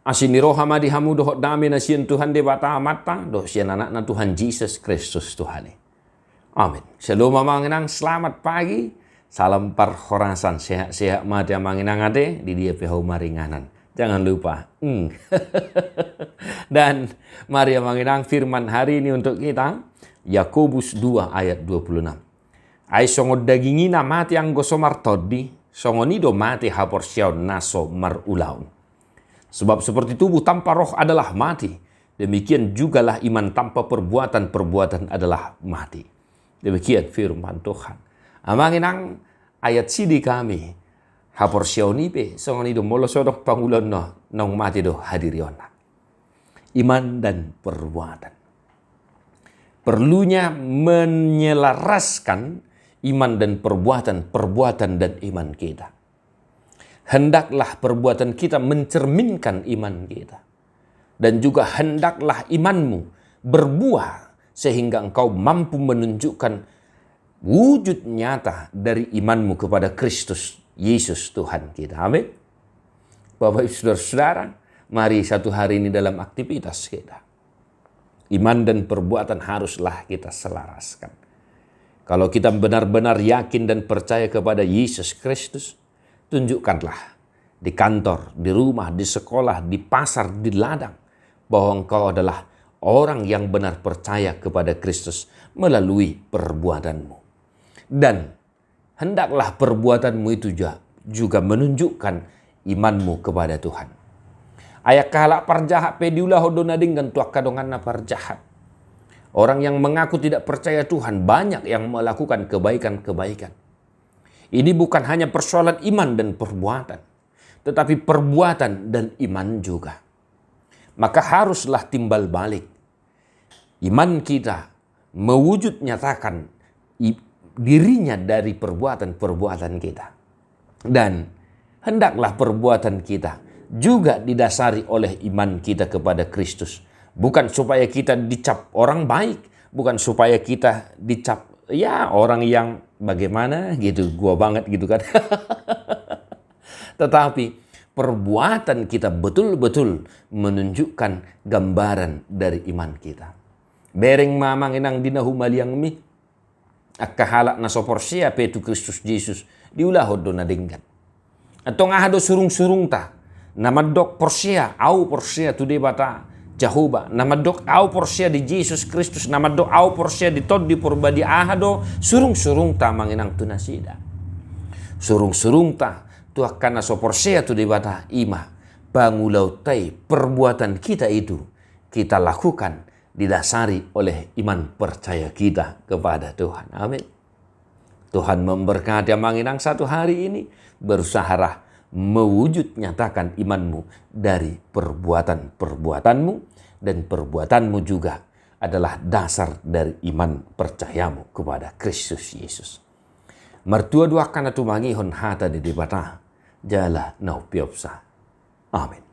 Asiniro hamadi hamu dohot dami na siyan Tuhan de bata mata doh siyan anak na Tuhan Yesus Kristus Tuhan. Amin. Shalom manginang, selamat pagi. Salam perhorasan sehat-sehat mati manginang ade di dia peho maringanan. Jangan lupa. Dan mari manginang firman hari ini untuk kita. Yakobus 2 ayat 26. Ai songo dagingina mati ang gosomar todi, songo nido mati hapor siaw naso marulaun. Sebab seperti tubuh tanpa roh adalah mati, demikian jugalah iman tanpa perbuatan-perbuatan adalah mati. Demikian firman Tuhan. Amanginang ayat sidi kami, hapor siaw nipe, songo nido molosodok pangulon no, nong mati do hadiriona. Iman dan perbuatan. Perlunya menyelaraskan iman dan perbuatan dan iman kita. Hendaklah perbuatan kita mencerminkan iman kita. Dan juga hendaklah imanmu berbuah sehingga engkau mampu menunjukkan wujud nyata dari imanmu kepada Kristus Yesus Tuhan kita. Amin. Bapak Ibu Saudara-saudara, mari satu hari ini dalam aktivitas kita. Iman dan perbuatan haruslah kita selaraskan. Kalau kita benar-benar yakin dan percaya kepada Yesus Kristus, tunjukkanlah di kantor, di rumah, di sekolah, di pasar, di ladang, bahwa engkau adalah orang yang benar percaya kepada Kristus melalui perbuatanmu. Dan hendaklah perbuatanmu itu juga menunjukkan imanmu kepada Tuhan. Ayak kahalak parjahat pediulah hodona dengan tuak kadongan na parjahat. Orang yang mengaku tidak percaya Tuhan banyak yang melakukan kebaikan-kebaikan. Ini bukan hanya persoalan iman dan perbuatan, tetapi perbuatan dan iman juga. Maka haruslah timbal balik. Iman kita mewujud nyatakan dirinya dari perbuatan-perbuatan kita. Dan hendaklah perbuatan kita juga didasari oleh iman kita kepada Kristus. Bukan supaya kita dicap orang baik, bukan supaya kita dicap ya orang yang bagaimana gitu, gua banget gitu kan. Tetapi perbuatan kita betul-betul menunjukkan gambaran dari iman kita. Bereng mamang inang dinahu maliang mi akahalak na soporsia petu Kristus Yesus diulah hodona denggan. Atau ngahado surung-surung ta namadok porsia au porsia tu debata Jehovah namadok au porsia di Yesus Kristus namadok au porsia di tod di purbadi ahado surung-surung ta manginang tunasida. Surung-surung ta tu akan naso porsia tu debata ima bangulau tai perbuatan kita itu kita lakukan didasari oleh iman percaya kita kepada Tuhan. Amin. Tuhan memberkati manginang satu hari ini berusahalah mewujud nyatakan imanmu dari perbuatan-perbuatanmu, dan perbuatanmu juga adalah dasar dari iman percayamu kepada Kristus Yesus. Mertua dua kana tumangihon hata di debata jala nau piopsa. Amin.